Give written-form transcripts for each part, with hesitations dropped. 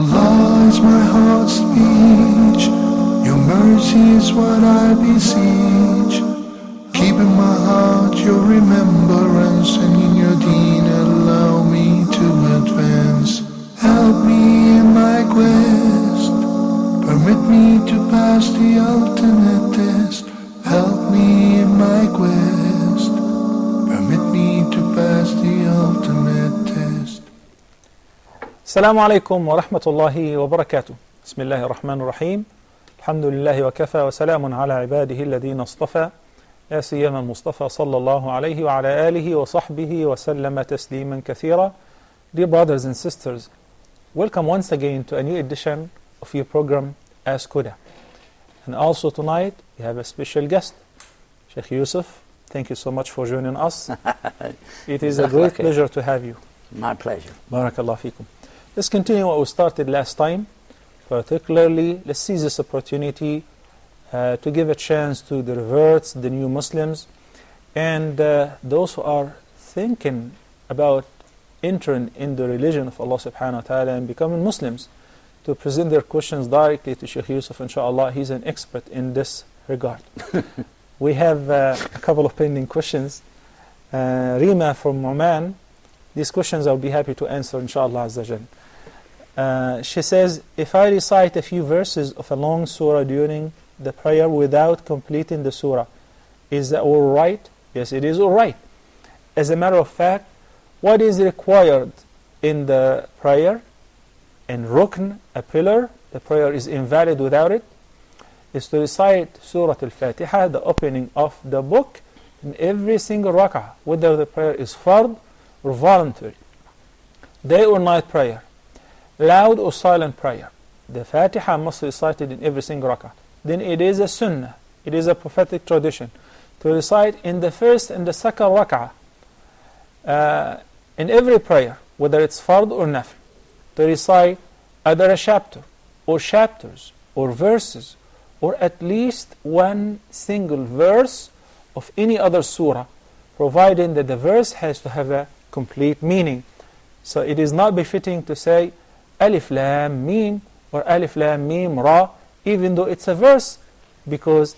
Allah is my heart's speech, your mercy is what I beseech. Keep in my heart your remembrance, and in your deen allow me to advance. Help me in my quest, permit me to pass the ultimate test. Help me in my quest, permit me to pass the ultimate test. السلام عليكم ورحمة الله وبركاته. بسم الله الرحمن الرحيم. الحمد لله وكفى وسلام على عباده الذين اصطفى لا سيما المصطفى صلى الله عليه وعلى آله وصحبه وسلم تسليما كثيرا. Dear brothers and sisters, welcome once again to a new edition of your program Ask Huda. And also tonight we have a special guest, Sheikh Yusuf. Thank you so much for joining us. It is a great pleasure to have you. My pleasure. Barakallah fikum. Let's continue what we started last time. Particularly, let's seize this opportunity to give a chance to the reverts, the new Muslims, and those who are thinking about entering in the religion of Allah subhanahu wa ta'ala and becoming Muslims, to present their questions directly to Sheikh Yusuf. Inshallah, he's an expert in this regard. We have a couple of pending questions. Rima from Oman, these questions I'll be happy to answer, inshallah azza jal. She says, if I recite a few verses of a long surah during the prayer without completing the surah, is that all right? Yes, it is all right. As a matter of fact, what is required in the prayer, in rukn, a pillar, the prayer is invalid without it, is to recite Surah Al-Fatiha, the opening of the book, in every single rak'ah, whether the prayer is fard or voluntary, day or night prayer, loud or silent prayer. The Fatiha must be recited in every single rak'ah. Then it is a sunnah, it is a prophetic tradition, to recite in the first and the second rak'ah, in every prayer, whether it's fard or nafl, to recite either a chapter or chapters or verses, or at least one single verse of any other surah, providing that the verse has to have a complete meaning. So it is not befitting to say Alif Lam Mim or Alif Lam Mim Ra, even though it's a verse, because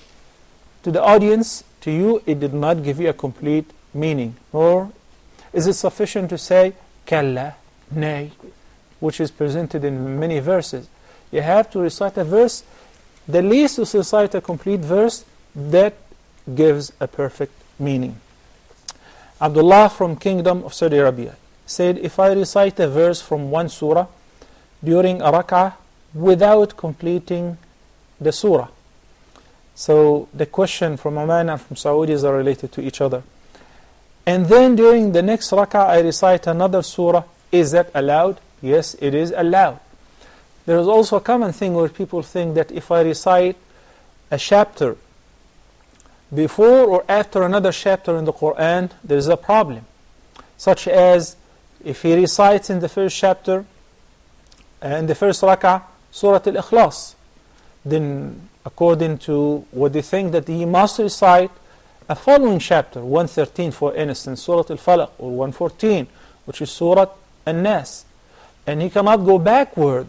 to the audience, to you, it did not give you a complete meaning. Or is it sufficient to say Kalla, Nay, which is presented in many verses? You have to recite a verse, the least is recite a complete verse that gives a perfect meaning. Abdullah from Kingdom of Saudi Arabia said, if I recite a verse from one surah during a rak'ah without completing the surah. So the question from Oman and from Saudis are related to each other. And then during the next rak'ah I recite another surah, is that allowed? Yes, it is allowed. There is also a common thing where people think that if I recite a chapter before or after another chapter in the Quran, there is a problem. Such as if he recites in the first chapter, in the first rak'ah, Surah Al-Ikhlas, then according to what they think, that he must recite a following chapter, 113 for instance, Surah Al-Falaq, or 114, which is Surah An-Nas. And he cannot go backward.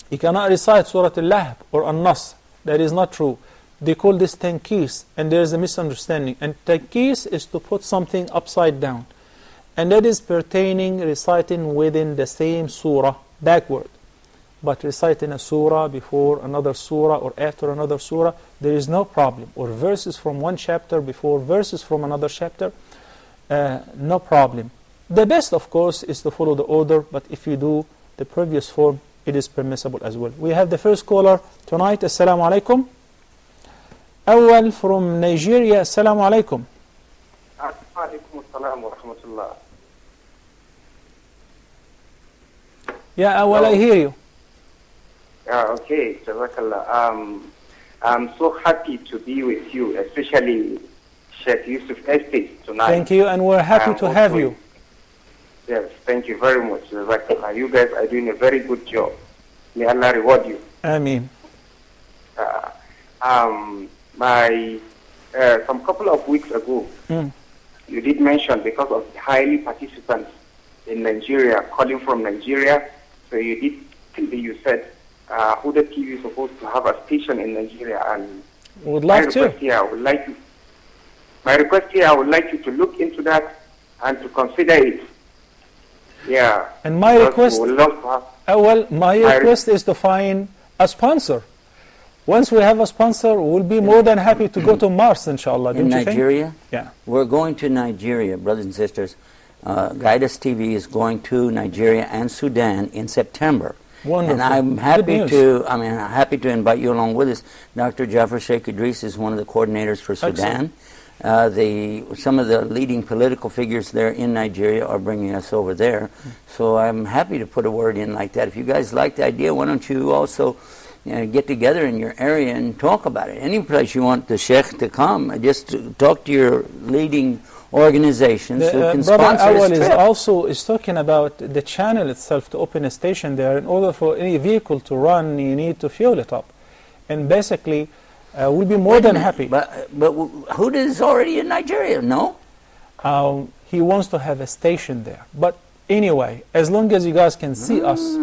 He cannot recite Surah Al-Lahb or An-Nas. That is not true. They call this tankis, and there is a misunderstanding. And tankis is to put something upside down. And that is pertaining reciting within the same surah backward. But reciting a surah before another surah or after another surah, there is no problem. Or verses from one chapter before verses from another chapter, no problem. The best, of course, is to follow the order, but if you do the previous form, it is permissible as well. We have the first caller tonight. Assalamu alaikum. Awal from Nigeria. Assalamu alaikum. Alaikum assalam wa rahmatullah. Yeah, Awal, I hear you. Okay, Jazakallah. I'm so happy to be with you, especially Sheikh Yusuf Estate tonight. Thank you, and we're happy to have you. Yes, thank you very much, Jazakallah. You guys are doing a very good job. May Allah reward you. Ameen. Some couple of weeks ago, you did mention because of the highly participants in Nigeria, calling from Nigeria, so you did recently you said Huda TV is supposed to have a station in Nigeria, and Would love to. My request here, I would like you to look into that and to consider it. Yeah. And my request, my request is to find a sponsor. Once we have a sponsor, we'll be more than happy to go to Mars, inshallah. In Nigeria? Yeah. We're going to Nigeria, brothers and sisters. Guide Us TV is going to Nigeria and Sudan in September. Wonderful. And I'm happy to invite you along with us. Dr. Jafar Sheikh Idris is one of the coordinators for Sudan. Some of the leading political figures there in Nigeria are bringing us over there. So I'm happy to put a word in like that. If you guys like the idea, why don't you also get together in your area and talk about it. Any place you want the Sheikh to come, just talk to your leading organizations who can sponsor his trip. is talking about the channel itself, to open a station there. In order for any vehicle to run, you need to fuel it up. And basically, we'll be more than happy. But Huda is already in Nigeria, no? He wants to have a station there. But anyway, as long as you guys can see us,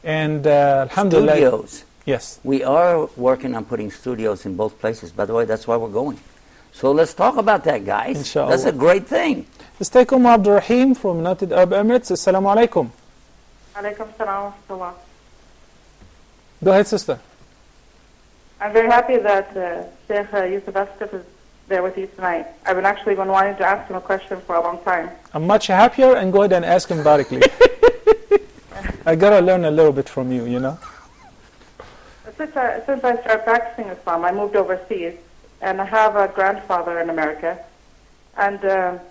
and alhamdulillah. Studios. Yes. We are working on putting studios in both places. By the way, that's why we're going. So let's talk about that, guys. Inshallah. That's a great thing. Let's take Abdul Rahim from United Arab Emirates. Assalamu alaikum. Alaikum salam wa rahmatullah. Go ahead, sister. I'm very happy that Sheikh Yusuf Astif is there with you tonight. I've been wanting to ask him a question for a long time. I'm much happier, and go ahead and ask him directly. I gotta learn a little bit from you, you know. Since I started practicing Islam, I moved overseas, and I have a grandfather in America, and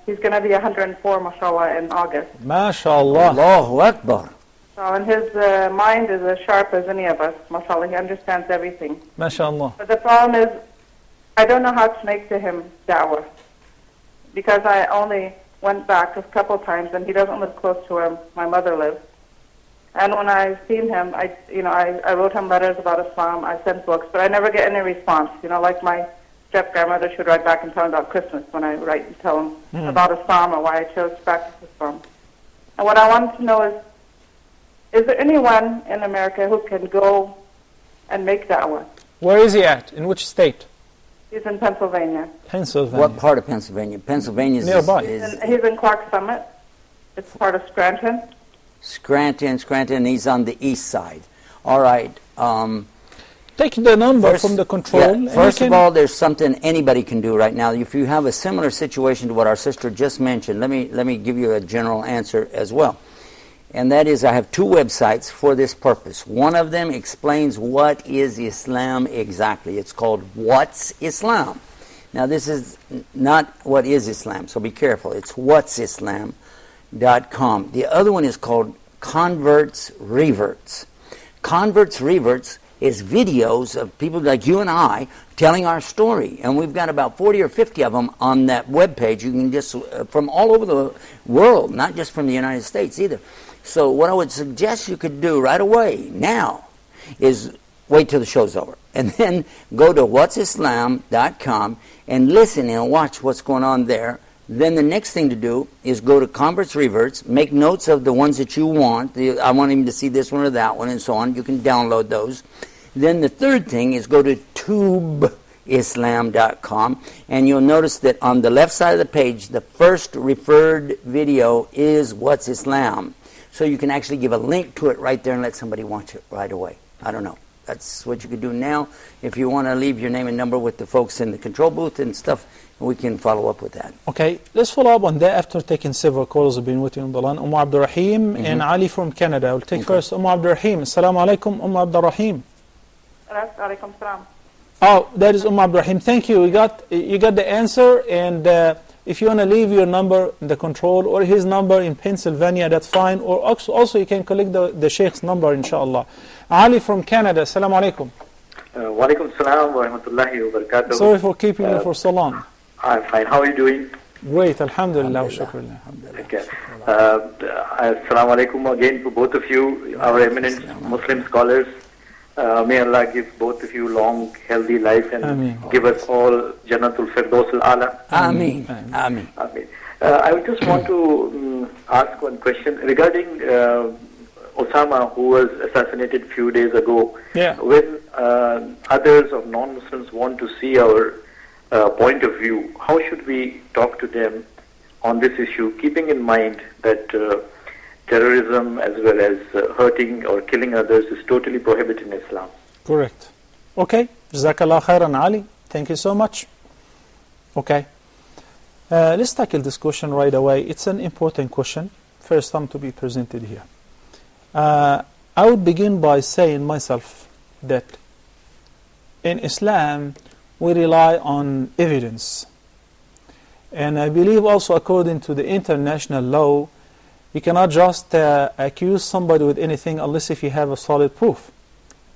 he's going to be 104, mashallah, in August. MashaAllah. Allahu Akbar. So, and his mind is as sharp as any of us, mashallah. He understands everything. MashaAllah. But the problem is, I don't know how to make to him da'wah, because I only went back a couple times, and he doesn't live close to where my mother lives. And when I've seen him, I wrote him letters about Islam. I sent books, but I never get any response. You know, like my step-grandmother should write back and tell him about Christmas when I write and tell him about Islam or why I chose to practice Islam. And what I wanted to know is there anyone in America who can go and make da'wah? Where is he at? In which state? He's in Pennsylvania. Pennsylvania. What part of Pennsylvania? Pennsylvania is nearby. He's in Clark Summit. It's part of Scranton. Scranton, he's on the east side. All right. Take the number from the control. Yeah, first of all, there's something anybody can do right now. If you have a similar situation to what our sister just mentioned, let me give you a general answer as well. And that is, I have two websites for this purpose. One of them explains what is Islam exactly. It's called What's Islam. Now, this is not what is Islam, so be careful. It's whatsislam.com. The other one is called Converts Reverts. Converts Reverts is videos of people like you and I telling our story. And we've got about 40 or 50 of them on that webpage. You can just, from all over the world, not just from the United States either. So what I would suggest you could do right away, now, is wait till the show's over. And then go to whatsislam.com and listen and watch what's going on there. Then the next thing to do is go to Converts Reverts, make notes of the ones that you want. I want him to see this one or that one and so on. You can download those. Then the third thing is go to tubeislam.com, and you'll notice that on the left side of the page, the first referred video is What's Islam. So you can actually give a link to it right there and let somebody watch it right away. I don't know. That's what you could do now. If you want to leave your name and number with the folks in the control booth and stuff, we can follow up with that. Okay, let's follow up on that after taking several calls. I've been with you on the line. Abdul Rahim and Ali from Canada. We'll take first Abdul Rahim. Assalamu alaikum, Abdul Rahim. Alaikum salam. Oh, that is Abdul Rahim. Thank you. You got the answer. And if you want to leave your number in the control or his number in Pennsylvania, that's fine. Or also you can collect the Sheikh's number, inshallah. Ali from Canada. Assalamu alaikum. Wa alaikum salam wa rahmatullahi wa barakatuh. Sorry for keeping you for so long. I'm fine. How are you doing? Great, alhamdulillah wa shukrullah. Okay. Assalamu alaikum again to both of you, our eminent Muslim scholars. May Allah give both of you long, healthy life and give us all Jannatul Firdaus al-Ala. Ameen. Ameen. Ameen. I just want to ask one question regarding Osama, who was assassinated a few days ago, Yeah. when others of non-Muslims want to see our point of view, how should we talk to them on this issue, keeping in mind that terrorism as well as hurting or killing others is totally prohibited in Islam? Correct. Okay. Jazakallah khairan, Ali. Thank you so much. Okay. Let's tackle this question right away. It's an important question. First time to be presented here. I would begin by saying myself that in Islam we rely on evidence. And I believe also according to the international law, you cannot just accuse somebody with anything unless if you have a solid proof.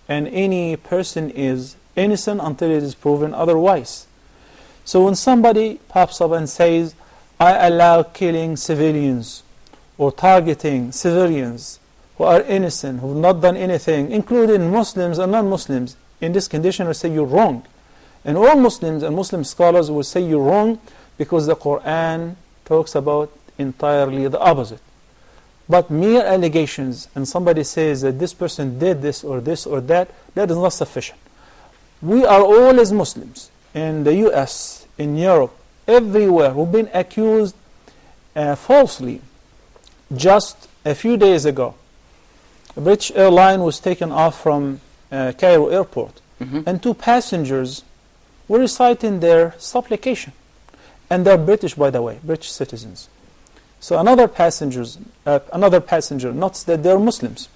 And any person is innocent until it is proven otherwise. So when somebody pops up and says, I allow killing civilians or targeting civilians who are innocent, who have not done anything, including Muslims and non-Muslims, in this condition I say you're wrong. And all Muslims and Muslim scholars will say you're wrong because the Quran talks about entirely the opposite. But mere allegations and somebody says that this person did this or that is not sufficient. We are all as Muslims in the US, in Europe, everywhere who've been accused falsely. Just a few days ago, a British airline was taken off from Cairo airport, and 2 passengers were reciting their supplication. And they're British, by the way, British citizens. So another passenger notes that they're Muslims,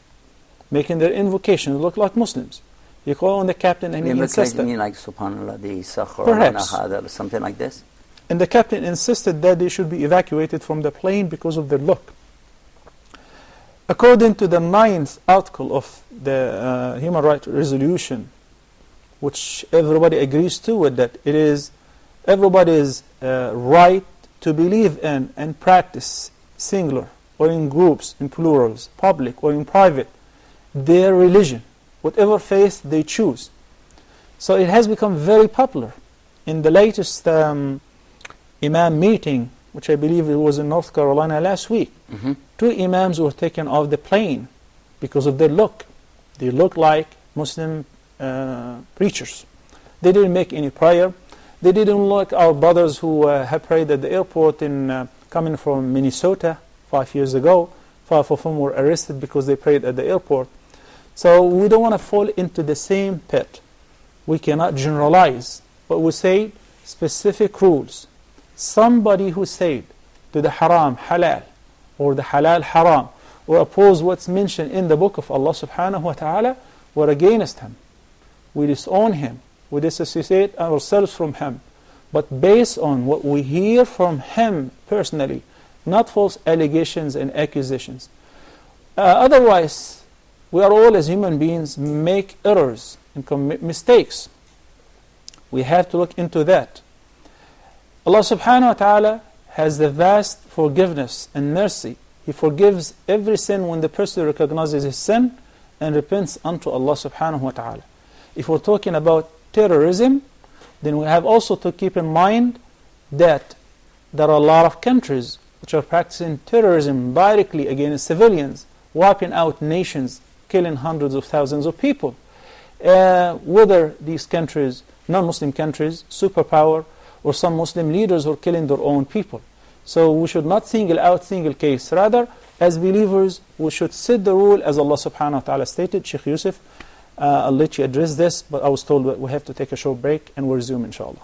making their invocation look like Muslims. You call on the captain and he insisted. You mean like Subhanallah, the Sakhar, Perhaps. something like this? And the captain insisted that they should be evacuated from the plane because of their look. According to the 9th article of the Human Rights Resolution, which everybody agrees to, with that it is everybody's right to believe in and practice, singular or in groups, in plurals, public or in private, their religion, whatever faith they choose. So it has become very popular. In the latest Imam meeting, which I believe it was in North Carolina last week, 2 Imams were taken off the plane because of their look. They look like Muslim preachers. They didn't make any prayer. They didn't look our brothers who have prayed at the airport in coming from Minnesota 5 years ago. 5 of them were arrested because they prayed at the airport. So we don't want to fall into the same pit. We cannot generalize, but we say specific rules. Somebody who said to the haram halal or the halal haram or oppose what's mentioned in the book of Allah subhanahu wa ta'ala, we're against him. We disown him. We disassociate ourselves from him. But based on what we hear from him personally, not false allegations and accusations. Otherwise, we are all as human beings make errors and commit mistakes. We have to look into that. Allah subhanahu wa ta'ala has the vast forgiveness and mercy. He forgives every sin when the person recognizes his sin and repents unto Allah subhanahu wa ta'ala. If we're talking about terrorism, then we have also to keep in mind that there are a lot of countries which are practicing terrorism directly against civilians, wiping out nations, killing hundreds of thousands of people. Whether these countries, non-Muslim countries, superpower, or some Muslim leaders who are killing their own people. So we should not single out single case. Rather, as believers, we should set the rule as Allah subhanahu wa ta'ala stated. Sheikh Yusuf, I'll let you address this, but I was told that we have to take a short break and we'll resume inshallah.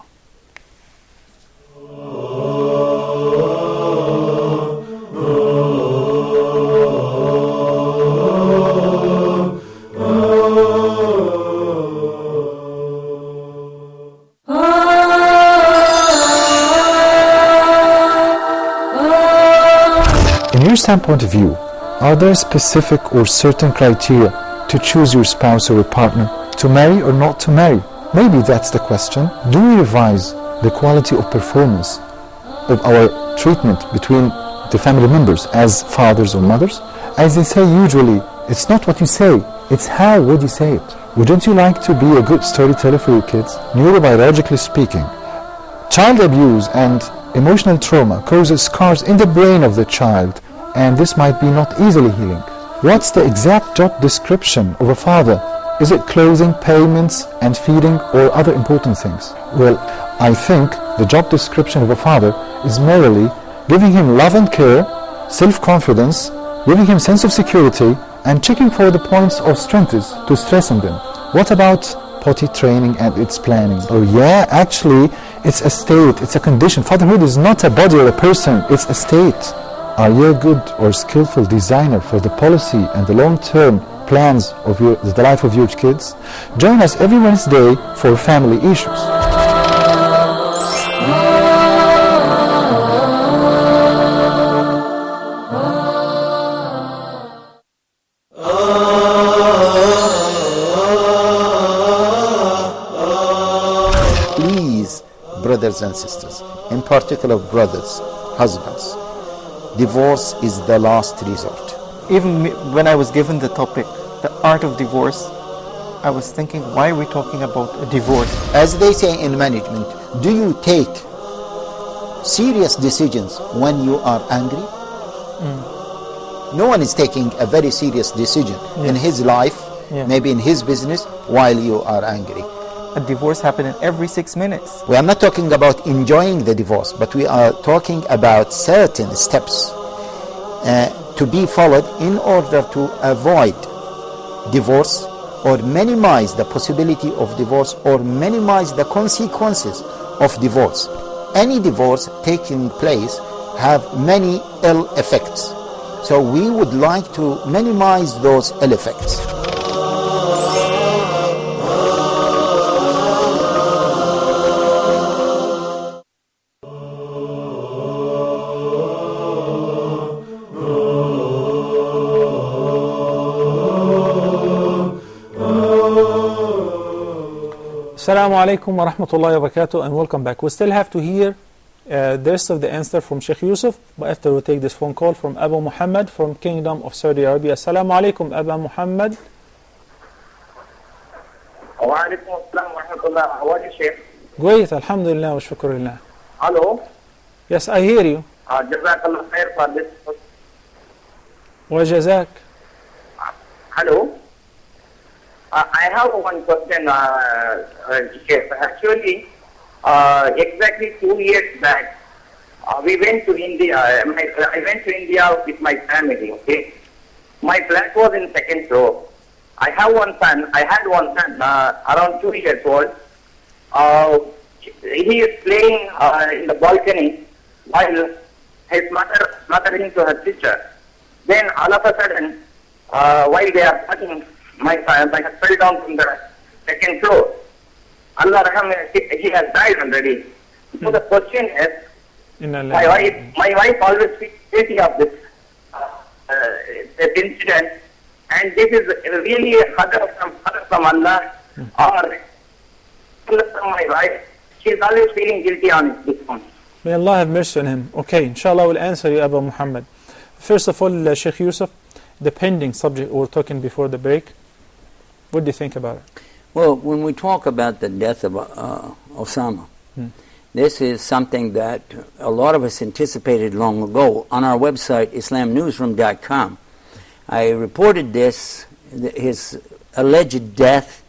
In your standpoint of view, are there specific or certain criteria to choose your spouse or a partner, to marry or not to marry? Maybe that's the question. Do we revise the quality of performance of our treatment between the family members as fathers or mothers? As they say usually, it's not what you say, it's how would you say it. Wouldn't you like to be a good storyteller for your kids? Neurobiologically speaking, child abuse and emotional trauma causes scars in the brain of the child, and this might be not easily healing. What's the exact job description of a father? Is it clothing, payments, and feeding, or other important things? Well, I think the job description of a father is merely giving him love and care, self-confidence, giving him sense of security, and checking for the points of strength to strengthen them. What about potty training and its planning? Oh yeah, actually, it's a state, it's a condition. Fatherhood is not a body or a person, it's a state. Are you a good or skillful designer for the policy and the long-term plans of the life of your kids? Join us every Wednesday for family issues. Please, brothers and sisters, in particular brothers, husbands, divorce is the last resort. Even when I was given the topic, the art of divorce, I was thinking, why are we talking about a divorce? As they say in management, do you take serious decisions when you are angry? No one is taking a very serious decision in his life, maybe in his business, while you are angry. A divorce happening every 6 minutes. We are not talking about enjoying the divorce, but we are talking about certain steps to be followed in order to avoid divorce or minimize the possibility of divorce or minimize the consequences of divorce. Any divorce taking place have many ill effects. So we would like to minimize those ill effects. Assalamu alaikum wa rahmatullahi wa barakatuh, and welcome back. We still have to hear the rest of the answer from Sheikh Yusuf, but after we take this phone call from Abu Muhammad from Kingdom of Saudi Arabia. Assalamu alaikum, Abu Muhammad. Wa alaikum assalam wa rahmatullah. How are you, Sheikh? Great, alhamdulillah wa shukrulillah. Hello? Yes, I hear you. Jazakallah khair for this. Wa jazak. Hello? I have one question, Sheikh. Actually, exactly 2 years back, we went to India. I went to India with my family, okay? My flat was in second floor. I had one son, around 2 years old. He is playing in the balcony while his mother mothering to her sister. Then all of a sudden, while they are talking, my son fell down from the second floor. Allah Raham, he has died already. So the question is, my wife always speaks pity of this incident, and this is really a qadr from Allah or from my wife. She is always feeling guilty on this one. May Allah have mercy on him. Okay, inshallah we'll answer you, Abu Muhammad. First of all, Sheikh Yusuf, the pending subject we were talking before the break, what do you think about it? Well, when we talk about the death of Osama, this is something that a lot of us anticipated long ago. On our website, islamnewsroom.com, I reported his alleged death,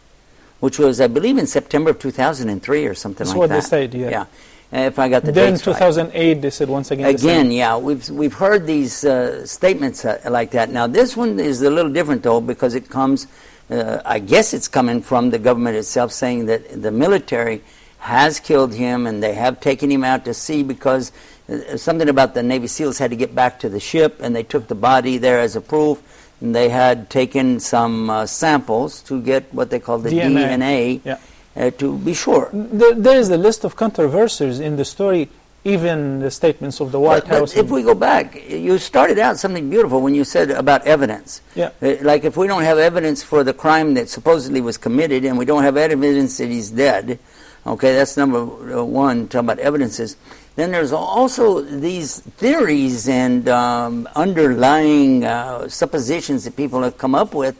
which was, I believe, in September of 2003 or something like that. That's what they said, yeah. If I got the then dates 2008, right. They said once again. Again, yeah, we've heard these statements like that. Now, this one is a little different, though, because it comes, I guess it's coming from the government itself, saying that the military has killed him and they have taken him out to sea because something about the Navy SEALs had to get back to the ship, and they took the body there as a proof, and they had taken some samples to get what they call the DNA. Yeah. To be sure. There is a list of controversies in the story, even the statements of the White House. But if we go back, you started out something beautiful when you said about evidence. Yeah. Like if we don't have evidence for the crime that supposedly was committed and we don't have evidence that he's dead, okay, that's number one, talking about evidences. Then there's also these theories and underlying suppositions that people have come up with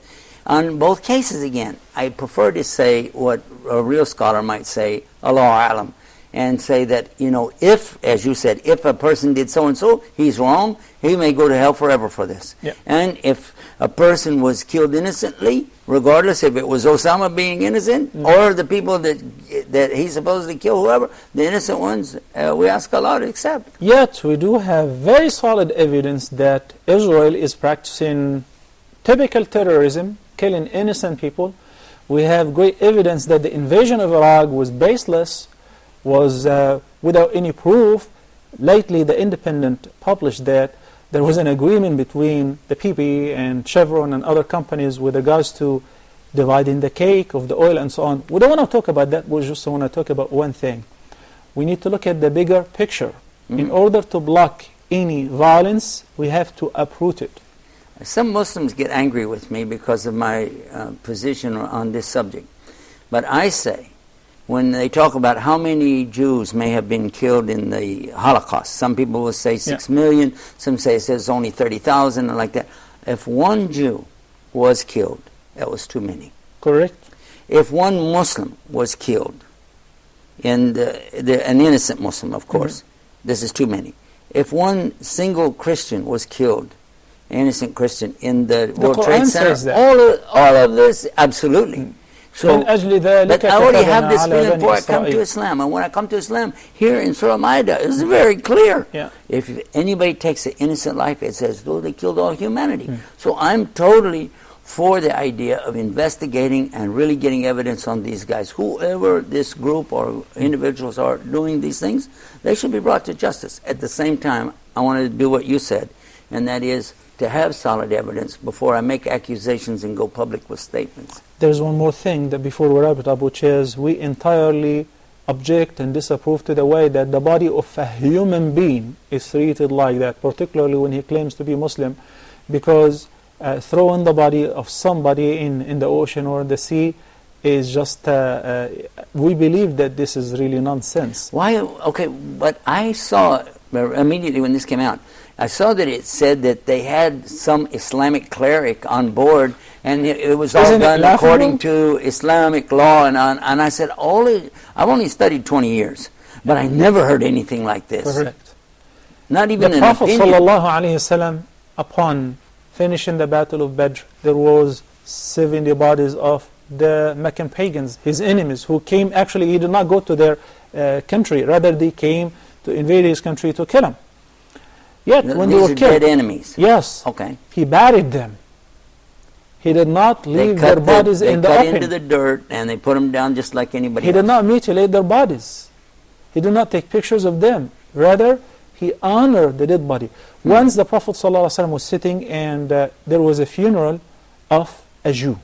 on both cases again. I prefer to say what a real scholar might say, Allahu A'lam. and say that, if, as you said, if a person did so and so, he's wrong, he may go to hell forever for this. Yeah. And if a person was killed innocently, regardless if it was Osama being innocent or the people that he supposedly killed, whoever, the innocent ones, we ask Allah to accept. Yet we do have very solid evidence that Israel is practicing typical terrorism, killing innocent people. We have great evidence that the invasion of Iraq was baseless, was without any proof. Lately, The Independent published that there was an agreement between the PP and Chevron and other companies with regards to dividing the cake of the oil and so on. We don't want to talk about that. We just want to talk about one thing. We need to look at the bigger picture. In order to block any violence, we have to uproot it. Some Muslims get angry with me because of my position on this subject. But I say, when they talk about how many Jews may have been killed in the Holocaust, some people will say 6 million, some say it says only 30,000, and like that. If one Jew was killed, that was too many. Correct. If one Muslim was killed, and an innocent Muslim, of course, this is too many. If one single Christian was killed, innocent Christian, in the World Trade Center, all of this, absolutely. So, but I already have this feeling before I come to Islam. And when I come to Islam, here in Surah Ma'idah, it's very clear. Yeah. If anybody takes an innocent life, it says, though they killed all humanity. So I'm totally for the idea of investigating and really getting evidence on these guys. Whoever this group or individuals are doing these things, they should be brought to justice. At the same time, I want to do what you said, and that is to have solid evidence before I make accusations and go public with statements. There's one more thing that before we wrap it up, which is we entirely object and disapprove to the way that the body of a human being is treated like that, particularly when he claims to be Muslim, because throwing the body of somebody in the ocean or the sea is just, we believe that this is really nonsense. Why? Okay, but I saw immediately when this came out, I saw that it said that they had some Islamic cleric on board, and it was all done according to Islamic law. And I said, I've only studied 20 years, but I never heard anything like this. Correct. Not even the an Prophet opinion. ﷺ, upon finishing the Battle of Badr, there was 70 bodies of the Meccan pagans, his enemies, who came. Actually, he did not go to their country. Rather, they came to invade his country to kill him. Yet, when they were killed, dead enemies. Yes. Okay. He buried them. He did not leave their bodies in the open. They cut into the dirt and they put them down just like anybody else. He did not mutilate their bodies. He did not take pictures of them. Rather, he honored the dead body. Once the Prophet ﷺ was sitting and there was a funeral of a Jew.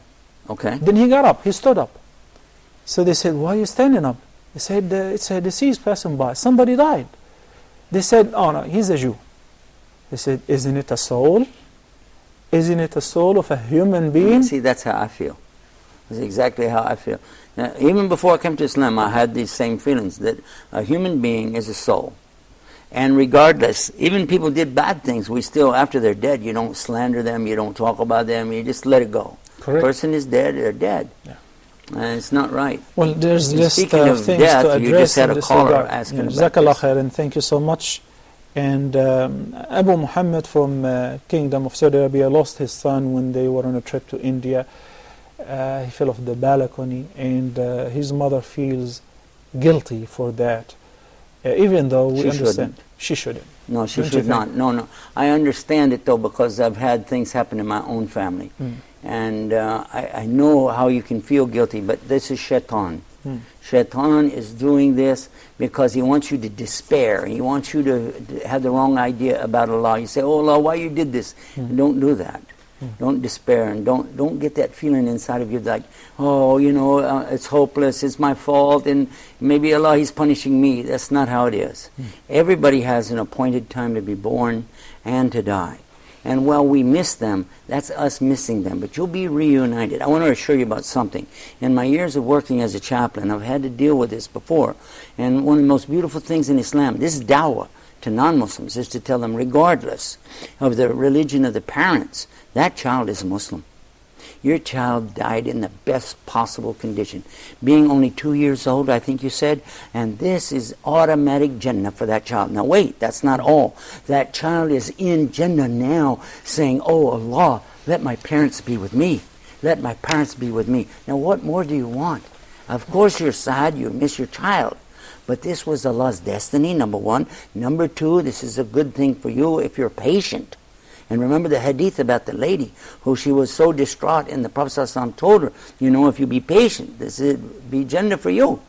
Okay. Then he got up. He stood up. So they said, "Why are you standing up?" He said, "It's a deceased passing by. Somebody died." They said, "Oh no, he's a Jew." He said, "Isn't it a soul? Isn't it a soul of a human being?" See, that's how I feel. That's exactly how I feel. Now, even before I came to Islam, I had these same feelings that a human being is a soul. And regardless, even people did bad things, we still, after they're dead, you don't slander them, you don't talk about them, you just let it go. Correct. Person is dead, they're dead. Yeah. And it's not right. Well, there's just things death, to address you just had in a this caller regard. asking about Jazakallah this. khairan, thank you so much. And Abu Muhammad from Kingdom of Saudi Arabia lost his son when they were on a trip to India. He fell off the balcony, and his mother feels guilty for that. Even though we understand she shouldn't. No, she should not. No. I understand it though, because I've had things happen in my own family. And I know how you can feel guilty, but this is shaitan. Shaitan is doing this because he wants you to despair. He wants you to have the wrong idea about Allah. You say, "Oh Allah, why you did this?" Don't do that. Don't despair, and don't get that feeling inside of you like, "Oh, it's hopeless, it's my fault, and maybe Allah, He's punishing me." That's not how it is. Everybody has an appointed time to be born and to die. And while we miss them, that's us missing them. But you'll be reunited. I want to assure you about something. In my years of working as a chaplain, I've had to deal with this before. And one of the most beautiful things in Islam, this is dawah to non-Muslims, is to tell them, regardless of the religion of the parents, that child is a Muslim. Your child died in the best possible condition. Being only 2 years old, I think you said, and this is automatic Jannah for that child. Now wait, that's not all. That child is in Jannah now saying, oh Allah, let my parents be with me. Let my parents be with me. Now what more do you want? Of course you're sad, you miss your child. But this was Allah's destiny, number one. Number two, this is a good thing for you if you're patient. And remember the hadith about the lady who she was so distraught, and the Prophet ﷺ told her, you know, if you be patient, this will be Jannah for you.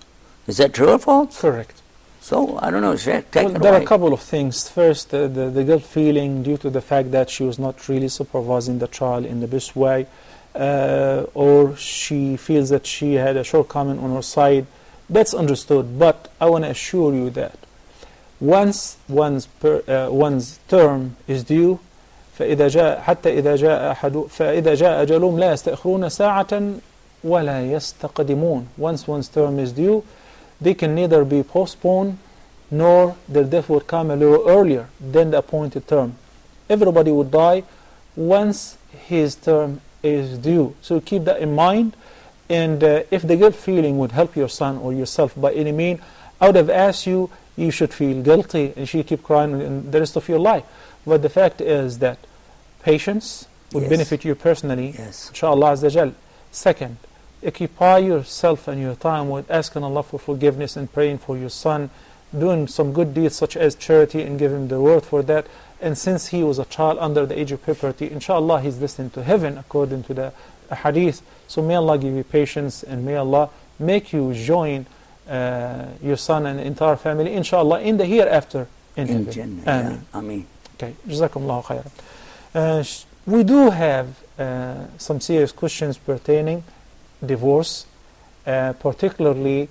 Is that true or false? Correct. So, I don't know, Sheikh, take it there away. are a couple of things. First, the guilt feeling due to the fact that she was not really supervising the child in the best way, or she feels that she had a shortcoming on her side. That's understood, but I want to assure you that once one's term is due, فإذا جاء أجلهم لا يستأخرون ساعة ولا يستقدمون. Once one's term is due, they can neither be postponed nor their death will come a little earlier than the appointed term. Everybody would die once his term is due. So keep that in mind. And if the guilt feeling would help your son or yourself by any means, I would have asked you, you should feel guilty and you keep crying in the rest of your life. But the fact is that patience would benefit you personally, inshallah Azza Jal. Second, occupy yourself and your time with asking Allah for forgiveness and praying for your son, doing some good deeds such as charity and give him the reward for that. And since he was a child under the age of puberty, inshallah he's destined to heaven according to the hadith. So may Allah give you patience and may Allah make you join your son and the entire family, inshallah, in the hereafter in Jannah. Ameen. Ameen. Okay, Jazakumullahu khairan. We do have some serious questions pertaining divorce, particularly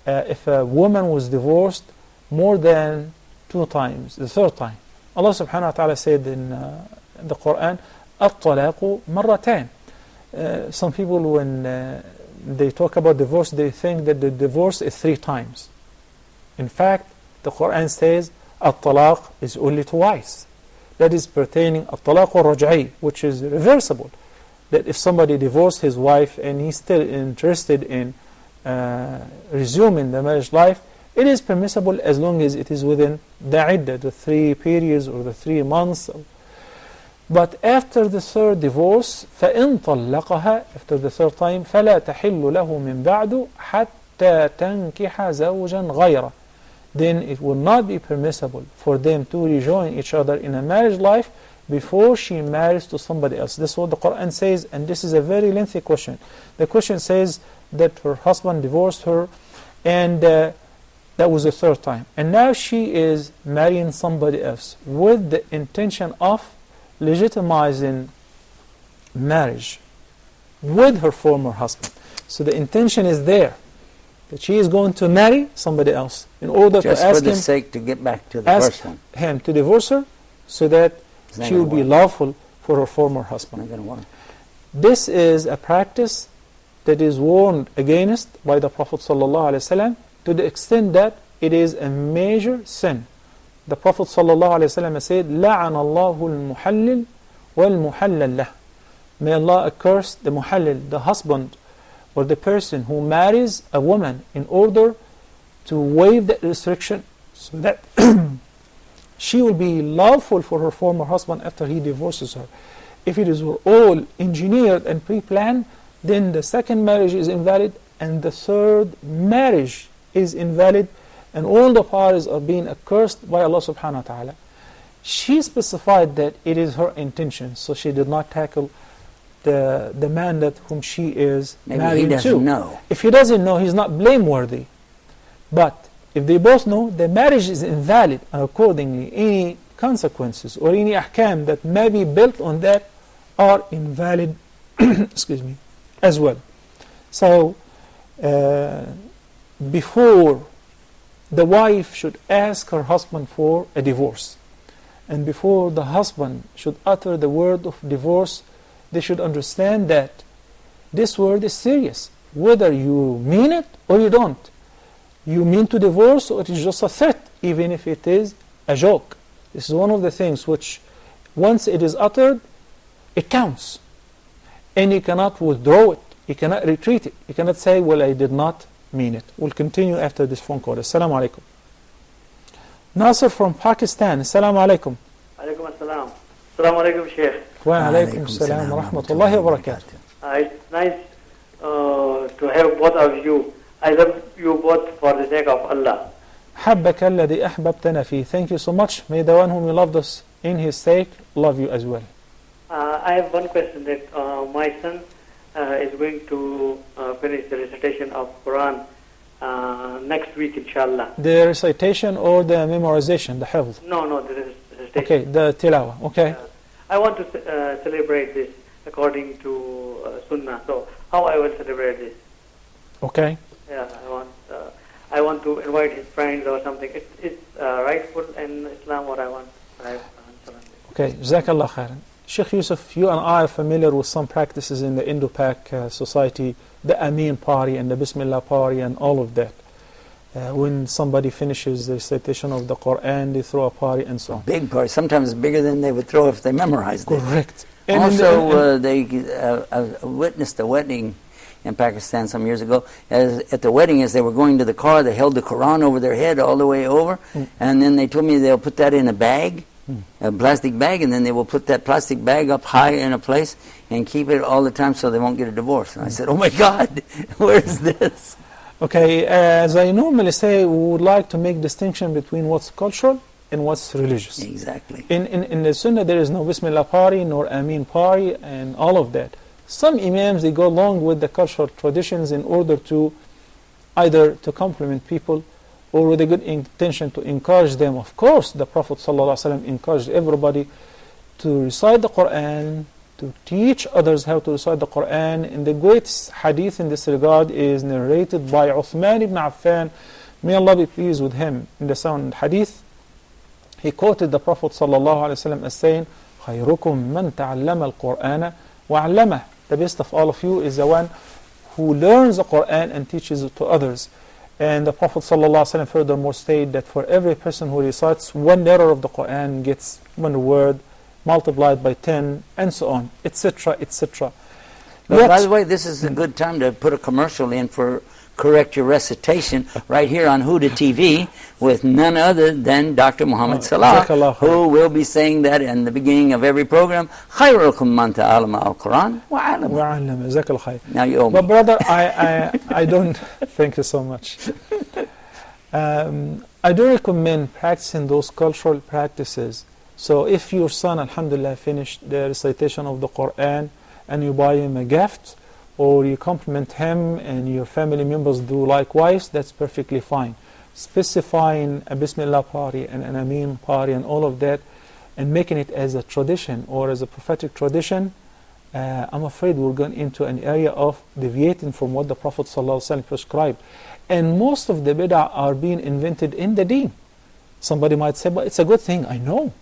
if a woman was divorced more than 2 times, the third time. Allah subhanahu wa ta'ala said in the Quran, الطلاق مرتين. Some people, when they talk about divorce, they think that the divorce is 3 times. In fact, the Quran says الطلاق is only twice. That is pertaining الطلاق الرجعي, which is reversible. That if somebody divorced his wife and he's still interested in resuming the marriage life, it is permissible as long as it is within the iddah, the 3 periods or the 3 months. But after the third divorce, فَإِن طَلَّقَهَا, after the third time, فَلَا تَحِلُّ لَهُ مِن بَعْدُ حَتَّى تَنْكِحَ زَوْجًا غَيْرًا. Then it will not be permissible for them to rejoin each other in a marriage life before she marries to somebody else. This is what the Quran says, and this is a very lengthy question. The question says that her husband divorced her, and that was the third time. And now she is marrying somebody else with the intention of legitimizing marriage with her former husband. So the intention is there, that she is going to marry somebody else in order just to ask for the him, sake to get back to the first one. him to divorce her so that she will be lawful for her former husband. Not gonna work. This is a practice that is warned against by the Prophet ﷺ to the extent that it is a major sin. The Prophet ﷺ said, لَعَنَ اللَّهُ الْمُحَلِّلِ وَالْمُحَلَّلْ لَهُ. May Allah curse the muhallil, the husband or the person who marries a woman in order to waive that restriction so that she will be lawful for her former husband after he divorces her. If it is all engineered and pre-planned, then the second marriage is invalid and the third marriage is invalid, and all the parties are being accursed by Allah subhanahu wa ta'ala. She specified that it is her intention, so she did not tackle the man that whom she is married he doesn't to. know. If he doesn't know, he's not blameworthy. But if they both know, the marriage is invalid, and accordingly any consequences or any ahkam that may be built on that are invalid excuse me, as well. So before the wife should ask her husband for a divorce, and before the husband should utter the word of divorce, they should understand that this word is serious, whether you mean it or you don't. You mean to divorce, or it is just a threat, even if it is a joke. This is one of the things which, once it is uttered, it counts. And you cannot withdraw it. You cannot retreat it. You cannot say, well, I did not mean it. We'll continue after this phone call. Assalamu alaikum. Nasir from Pakistan. Assalamu alaikum. Alaikum assalam. Assalamu alaikum, Sheikh. Wa alaikum assalam wa rahmatullahi wa barakatuh. It's nice to have both of you. I love you both for the sake of Allah. حبك الذي أحببتنا فيه. Thank you so much. May the one whom you loved us in his sake love you as well. I have one question that my son is going to finish the recitation of Quran next week, inshallah. The recitation or the memorization, the hifz? No, the recitation. Okay, the tilawa, okay. I want to celebrate this according to Sunnah. So how I will celebrate this? Okay. Yeah, I want to invite his friends or something. It's rightful in Islam what I want. Okay, Jazakallah khairan. Sheikh Yusuf, you and I are familiar with some practices in the Indo-Pak society, the Amin party and the Bismillah party and all of that. When somebody finishes the recitation of the Quran, they throw a party and so on. Big party, sometimes bigger than they would throw if they memorized it. Correct. And also, they witnessed a wedding in Pakistan some years ago. At the wedding, as they were going to the car, they held the Quran over their head all the way over, and then they told me they'll put that in a bag, a plastic bag, and then they will put that plastic bag up high in a place and keep it all the time so they won't get a divorce. And I said, oh my God, where is this? Okay, as I normally say, we would like to make distinction between what's cultural and what's religious. Exactly. In the Sunnah, there is no Bismillah party, nor Amin party, and all of that. Some Imams, they go along with the cultural traditions in order to either to compliment people or with a good intention to encourage them. Of course, the Prophet ﷺ encouraged everybody to recite the Quran, to teach others how to recite the Quran. And the greatest hadith in this regard is narrated by Uthman ibn Affan. May Allah be pleased with him. In the sound hadith, he quoted the Prophet ﷺ as saying, خَيْرُكُمْ مَنْ تَعَلَّمَ الْقُرْآنَ وَعَلَّمَهُ. The best of all of you is the one who learns the Quran and teaches it to others. And the Prophet ﷺ furthermore stated that for every person who recites one letter of the Quran gets one word multiplied by 10 and so on, etc., etc. By the way, this is a good time to put a commercial in for Correct Your Recitation right here on Huda TV with none other than Dr. Muhammad Salah, who will be saying that in the beginning of every program. خَيْرُكُمْ مَنْ تَعَلَّمَ الْقُرْآنَ وَعَلَّمَهُ. جزاك الله. Now you owe me. But brother, I don't, thank you so much. I do recommend practicing those cultural practices. So if your son, alhamdulillah, finished the recitation of the Quran and you buy him a gift, or you compliment him and your family members do likewise, that's perfectly fine. Specifying a Bismillah party and an Ameen party and all of that, and making it as a tradition or as a prophetic tradition, I'm afraid we're going into an area of deviating from what the Prophet ﷺ prescribed. And most of the bid'ah are being invented in the deen. Somebody might say, but it's a good thing. I know.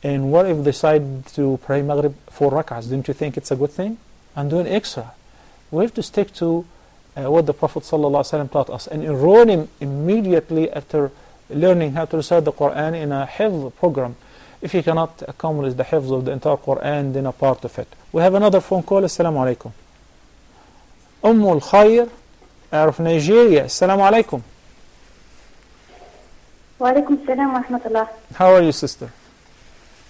And what if they decide to pray Maghrib 4 rak'ahs? Don't you think it's a good thing? I'm doing extra. We have to stick to what the Prophet ﷺ taught us and enroll him immediately after learning how to recite the Quran in a hifz program. If you cannot accomplish the hifz of the entire Quran, then a part of it. We have another phone call. Assalamu alaikum. Ummul Khair of Nigeria. Assalamu alaikum. Wa alaikum salam wa rahmatullah. How are you, sister?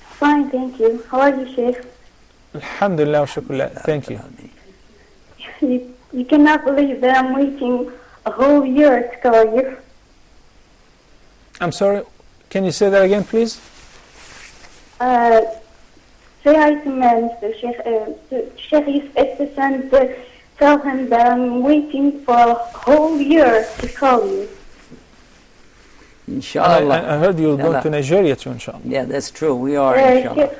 Fine, thank you. How are you, Sheikh? Alhamdulillah wa shukrullah. Thank you. You cannot believe that I'm waiting a whole year to call you. I'm sorry, can you say that again, please? Say hi to Mr. Sheikh Yusuf and tell him that I'm waiting for a whole year to call you. Inshallah. I heard you were going to Nigeria too, inshallah. Yeah, that's true. We are, inshallah.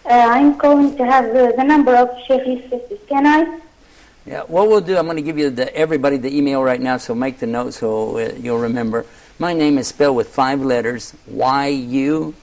I'm calling to have the number of Sheikh Yusuf. Can I? Yeah, what we'll do, I'm going to give you everybody the email right now, so make the note so you'll remember. My name is spelled with 5 letters, Y-U-S-U-F,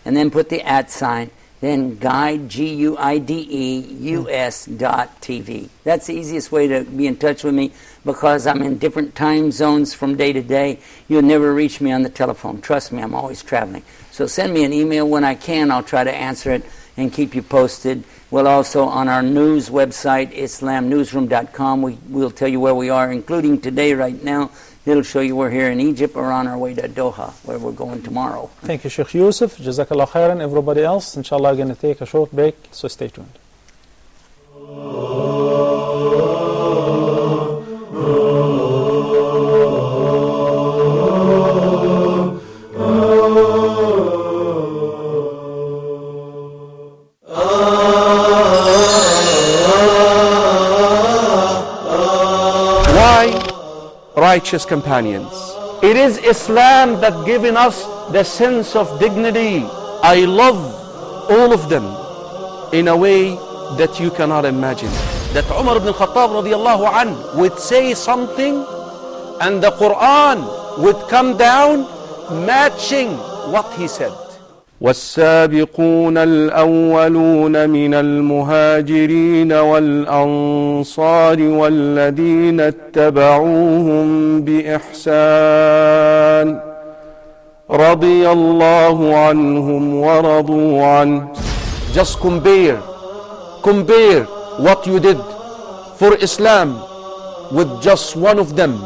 and then put the @ then guide, GUIDE-US.TV. That's the easiest way to be in touch with me because I'm in different time zones from day to day. You'll never reach me on the telephone. Trust me, I'm always traveling. So send me an email when I can. I'll try to answer it and keep you posted. We'll also, on our news website, islamnewsroom.com, we'll tell you where we are, including today, right now. It'll show you we're here in Egypt or on our way to Doha, where we're going tomorrow. Thank you, Sheikh Yusuf. Jazakallah khairan. Everybody else, inshallah, going to take a short break, so stay tuned. Righteous companions. It is Islam that given us the sense of dignity. I love all of them in a way that you cannot imagine. That Umar ibn Khattab radiallahu anh would say something and the Quran would come down matching what he said. والسابقون الأولون من المهاجرين والأنصار والذين اتبعوهم بإحسان رضي الله عنهم ورضوا عنه. Just compare what you did for Islam with just one of them.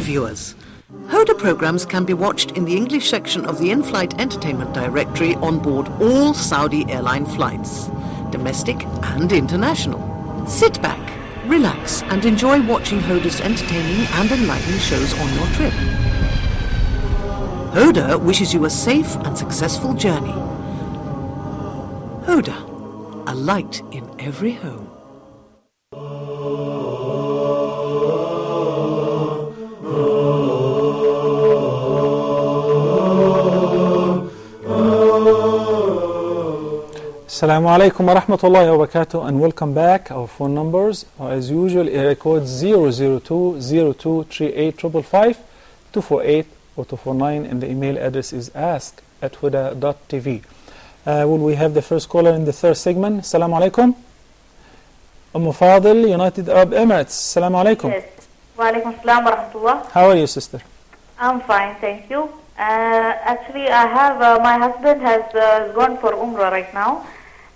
Viewers, Huda programs can be watched in the English section of the in-flight entertainment directory on board all Saudi airline flights, domestic and international. Sit back, relax and enjoy watching Huda's entertaining and enlightening shows on your trip. Huda wishes you a safe and successful journey. Huda, a light in every home. Assalamu alaikum wa rahmatullahi wa barakatuh, and welcome back. Our phone numbers are as usual, area code 002-0238-555, 248 or 249, and the email address is ask@huda.tv. Will we have the first caller in the third segment? Assalamu alaikum. Fadil, United Arab Emirates. Assalamu alaikum. Yes. Wa alaikum assalam wa rahmatullah. How are you, sister? I'm fine, thank you. Actually, I have, my husband has gone for Umrah right now.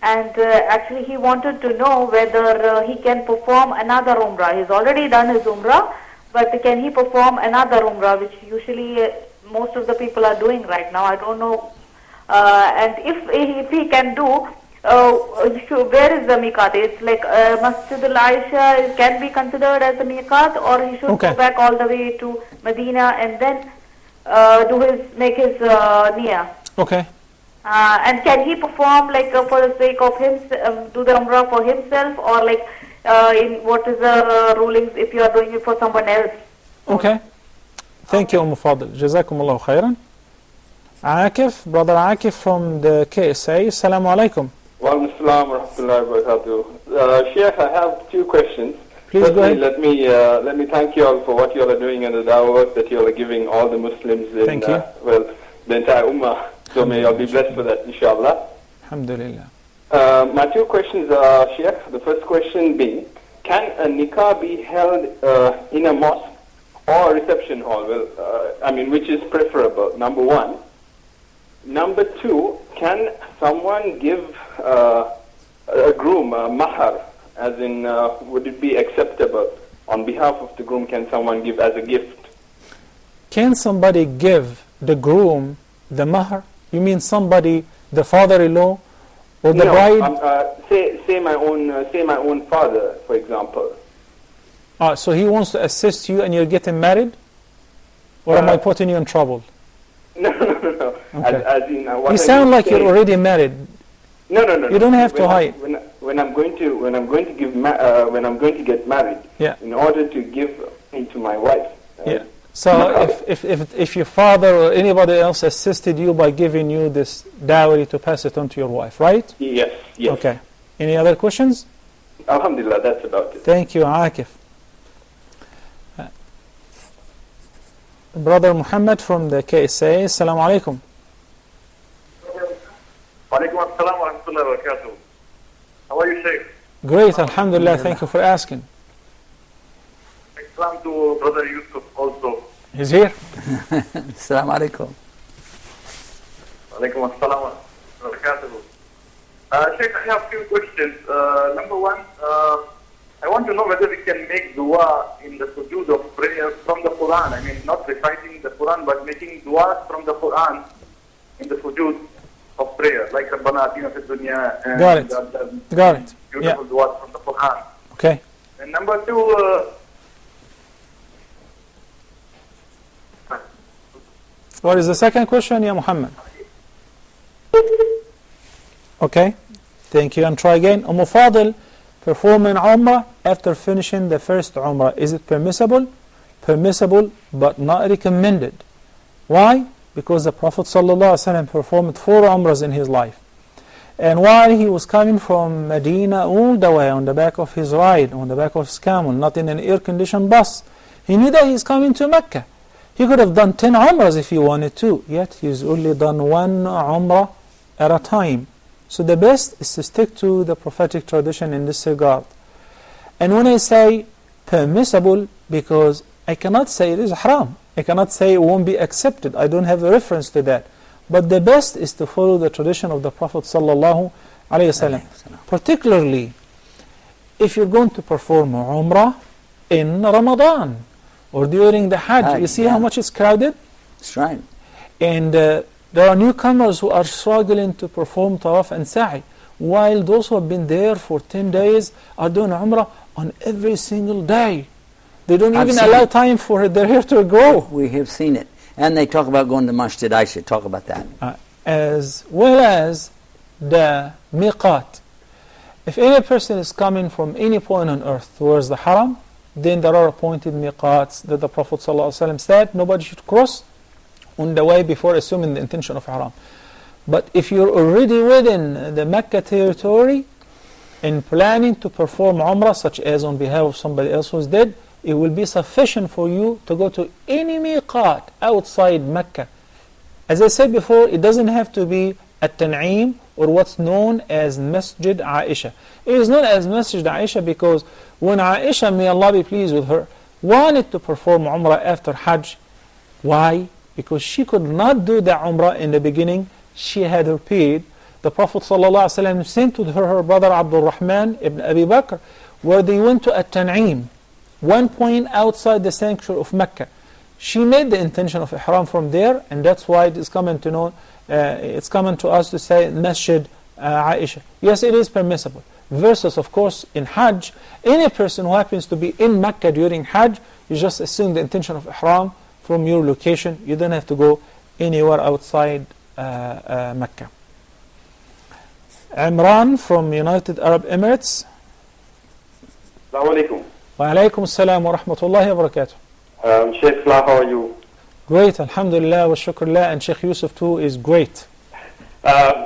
And actually he wanted to know whether he can perform another Umrah. He's already done his Umrah, but can he perform another Umrah, which usually most of the people are doing right now. I don't know. And if he can do, where is the miqat? It's like Masjid al-Aisha can be considered as a miqat, or he should go back all the way to Medina and then make his niyyah. Okay. And can he perform like for the sake of him, do the Umrah for himself, or like in what is the rulings if you are doing it for someone else? Okay. Thank you, Fadil. Jazakumullahu khairan. Akif, brother Akif from the KSA. Assalamu alaikum. Wa alaikum assalam wa rahmatullahi wa barakatuh. Sheikh, I have two questions. Please go ahead. Let me thank you all for what you all are doing and the dawah work that you all are giving all the Muslims in the entire Ummah. So may you all be blessed for that, inshallah. Alhamdulillah. My two questions are, Sheikh. The first question being, can a nikah be held in a mosque or a reception hall? Well, which is preferable? Number one. Number two, can someone give a groom a mahar? As in, would it be acceptable on behalf of the groom? Can someone give as a gift? Can somebody give the groom the mahar? You mean somebody, the father-in-law or the bride? Say my own father, for example. So he wants to assist you and you're getting married? Or am I putting you in trouble? No. Okay. As in, you sound like you're already married. No. You don't have to hide. When I'm going to get married, in order to give to my wife. So if your father or anybody else assisted you by giving you this dowry to pass it on to your wife, right? Yes. Okay. Any other questions? Alhamdulillah, that's about it. Thank you, Akif. Brother Muhammad from the KSA. Assalamu alaikum. Wa alaikum assalam wa rahmatullahi wa barakatuh. How are you, Sheikh? Great, alhamdulillah. Thank you for asking. Salam to Brother Yusuf also. He's here. Assalamu alaikum. Alaikum assalam wa barakatuhu. Sheikh, I have a few questions. Number one, I want to know whether we can make dua in the sujood of prayer from the Quran. I mean, not reciting the Quran, but making dua from the Quran in the sujood of prayer, like Rabbana Atina Fid Dunya and Got it. Got it. beautiful dua from the Quran. Okay. And number two, What is the second question, Ya Muhammad? Okay. Thank you. And try again. Fadil, performing Umrah after finishing the first Umrah. Is it permissible? Permissible, but not recommended. Why? Because the Prophet ﷺ performed 4 Umrahs in his life. And while he was coming from Medina all the way on the back of his ride, on the back of his camel, not in an air-conditioned bus, he knew that he's coming to Mecca. He could have done 10 Umrahs if he wanted to, yet he's only done 1 Umrah at a time. So the best is to stick to the prophetic tradition in this regard. And when I say permissible, because I cannot say it is haram, I cannot say it won't be accepted, I don't have a reference to that. But the best is to follow the tradition of the Prophet sallallahu alaihi wasallam. Particularly, if you're going to perform Umrah in Ramadan or during the Hajj, you see how much it's crowded? That's right. And there are newcomers who are struggling to perform Tawaf and Sa'i, while those who have been there for 10 days are doing Umrah on every single day. They don't even allow time for their hair to grow. We have seen it. And they talk about going to Masjid Aisha. Talk about that. As well as the miqat. If any person is coming from any point on earth towards the haram, then there are appointed miqats that the Prophet ﷺ said nobody should cross on the way before assuming the intention of haram. But if you're already within the Mecca territory and planning to perform Umrah, such as on behalf of somebody else who's dead, it will be sufficient for you to go to any miqat outside Mecca. As I said before, it doesn't have to be at Tan'im or what's known as Masjid Aisha. It is known as Masjid Aisha because when Aisha, may Allah be pleased with her, wanted to perform Umrah after Hajj, why? Because she could not do the Umrah in the beginning. She had her period. The Prophet ﷺ sent to her brother Abdul Rahman ibn Abi Bakr, where they went to At-Tan'im, one point outside the sanctuary of Mecca. She made the intention of Ihram from there, and that's why it is common to know. It's common to us to say Masjid Aisha. Yes, it is permissible. Versus, of course, in Hajj, any person who happens to be in Mecca during Hajj, you just assume the intention of Ihram from your location. You don't have to go anywhere outside Mecca. Imran from United Arab Emirates. Assalamu alaikum. Wa alaikum assalam wa rahmatullahi wa barakatuh. Sheikh Salah, how are you? Great, alhamdulillah wa shukrullah, and Sheikh Yusuf too is great.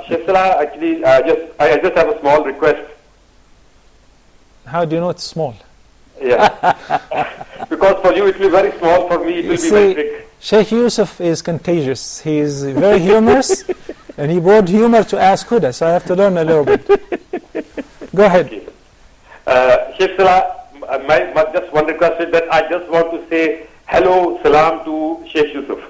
Sheikh Salah, actually, I just have a small request. How do you know it's small? Yeah. Because for you it will be very small, for me it will be very big. Sheikh Yusuf is contagious. He is very humorous, and he brought humor to ask Huda, so I have to learn a little bit. Go ahead. Okay. Sheikh Salah, my just one request is that I just want to say hello, salam to Sheikh Yusuf.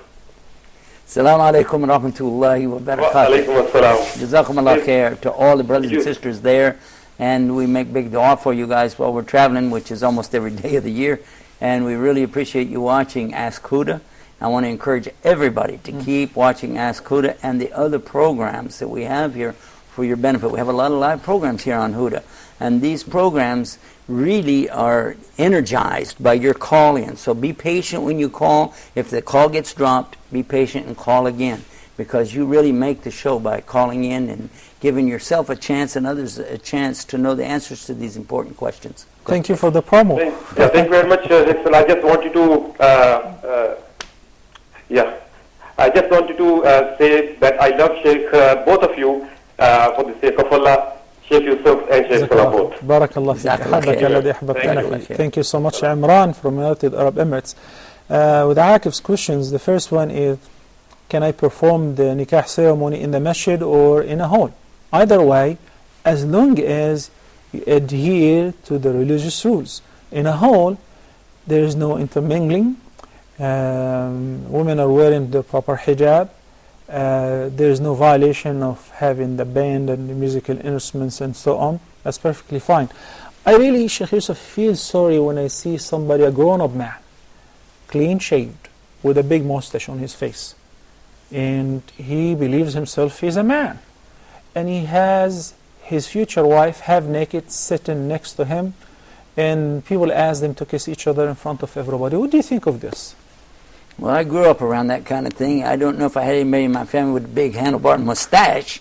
Assalamu alaikum wa rahmatullahi wa barakatuh. Wa alaikum assalam. Jazakumullah khair to all the brothers and sisters there. And we make big dua for you guys while we're traveling, which is almost every day of the year. And we really appreciate you watching Ask Huda. I want to encourage everybody to keep watching Ask Huda and the other programs that we have here for your benefit. We have a lot of live programs here on Huda. And these programs really are energized by your call-in. So be patient when you call. If the call gets dropped, be patient and call again. Because you really make the show by calling in and giving yourself a chance and others a chance to know the answers to these important questions. Thank you for the promo. Thank you very much, Sheikh. I just wanted to, I just wanted to say that I love Sheikh, both of you, for the sake of Allah, Sheikh Yusuf and Sheikh Salah both. Barakallah fiik. Thank you so much, Imran from United Arab Emirates. With Akif's questions, the first one is, can I perform the nikah ceremony in the masjid or in a hall? Either way, as long as adhere to the religious rules. In a hall, there is no intermingling. Women are wearing the proper hijab. There is no violation of having the band and the musical instruments and so on. That's perfectly fine. I really, Sheikh Yusuf, feel sorry when I see somebody, a grown-up man, clean shaved, with a big mustache on his face. And he believes himself he's a man. And he has his future wife half naked sitting next to him, and people ask them to kiss each other in front of everybody. What do you think of this? Well, I grew up around that kind of thing. I don't know if I had anybody in my family with a big handlebar mustache,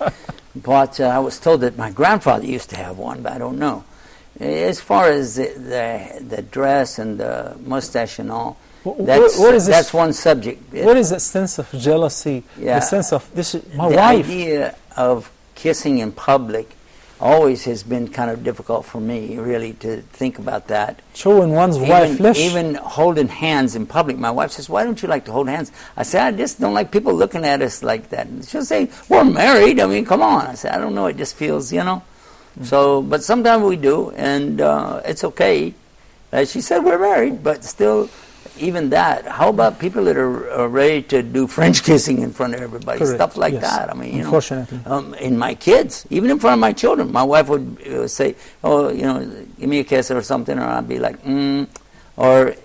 but I was told that my grandfather used to have one, but I don't know. As far as the dress and the mustache and all, that's one subject. What is that sense of jealousy? Yeah. The sense of, this is my wife. wife. The idea of kissing in public always has been kind of difficult for me, really, to think about that. Showing one's wife flesh. Even holding hands in public. My wife says, "Why don't you like to hold hands?" I say, "I just don't like people looking at us like that." And she'll say, "We're married. I mean, come on." I say, "I don't know. It just feels, you know." So, but sometimes we do, and it's okay. She said we're married, but still, even that. How about people that are ready to do French kissing in front of everybody? Correct. Stuff like Yes. that. I mean, you Unfortunately. know, in my kids, even in front of my children, my wife would say, "Oh, you know, give me a kiss or something," or I'd be like, or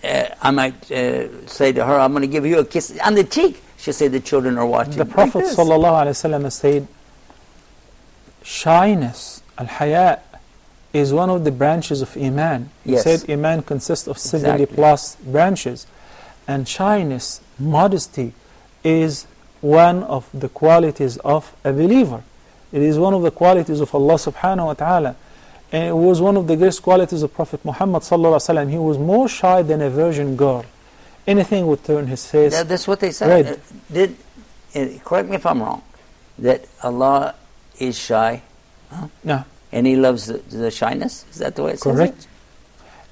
I might say to her, "I'm going to give you a kiss on the cheek." She'll say, "The children are watching." The Prophet like ﷺ said, shyness, al-haya, is one of the branches of Iman. He Yes. said Iman consists of 70 Exactly. plus branches. And shyness, modesty, is one of the qualities of a believer. It is one of the qualities of Allah subhanahu wa ta'ala. And it was one of the greatest qualities of Prophet Muhammad sallallahu alaihi wasallam. He was more shy than a virgin girl. Anything would turn his face That's what they said. red. Correct me if I'm wrong, that Allah is shy. Huh? No. And He loves the shyness? Is that the way it says? Correct.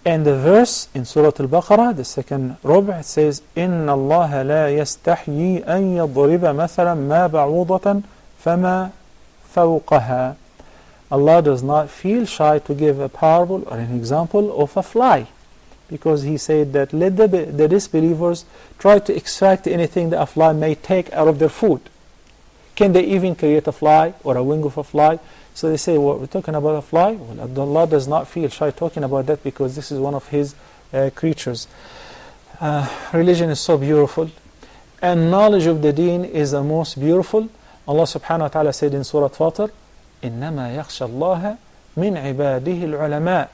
And the verse in Surah Al-Baqarah, the second rubu', it says, إِنَّ اللَّهَ لَا يَسْتَحْيِي أَن يَضْرِبَ مَثَلًا مَا بَعُوضَةً فَمَا فَوْقَهَا. Allah does not feel shy to give a parable or an example of a fly, because He said that let the disbelievers try to extract anything that a fly may take out of their food. Can they even create a fly or a wing of a fly? So they say, well, we're talking about a fly. Well, Allah does not feel shy talking about that, because this is one of His creatures. Religion is so beautiful, and knowledge of the deen is the most beautiful. Allah subhanahu wa ta'ala said in Surah Fatir, إِنَّمَا يَخْشَى اللَّهَ مِنْ عِبَادِهِ الْعُلَمَاءِ.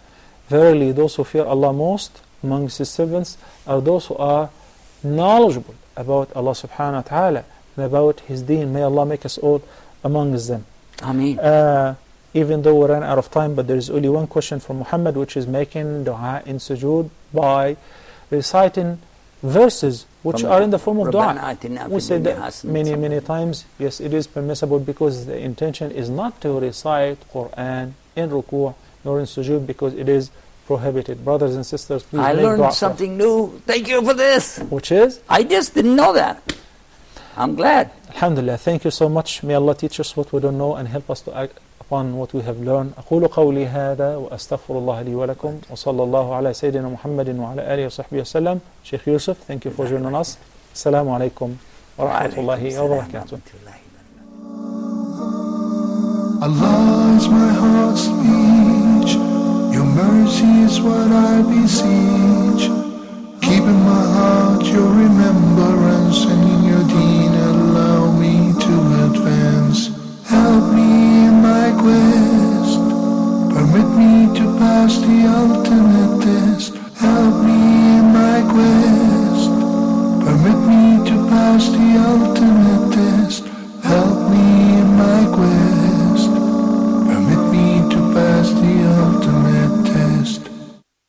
Verily, those who fear Allah most amongst His servants are those who are knowledgeable about Allah subhanahu wa ta'ala and about His deen. May Allah make us all amongst them. Ameen. Even though we ran out of time, but there is only one question from Muhammad, which is making dua in sujood by reciting verses which are in the form of dua. We said that many times. Yes, it is permissible, because the intention is not to recite Quran in ruku' nor in sujood, because it is prohibited. Brothers and sisters, please I make learned dua something new. Thank you for this. Which is? I just didn't know that. I'm glad. Alhamdulillah. Thank you so much. May Allah teach us what we don't know and help us to act upon what we have learned. أقول قولي هذا وأستغفر الله لي ولكم وصلى الله على سيدنا محمد وعلى آله وصحبه وسلم. Sheikh Yusuf, thank you for joining us. Assalamu alaikum wa rahmatullahi wa barakatuh. Allah is my heart's speech. Your mercy is what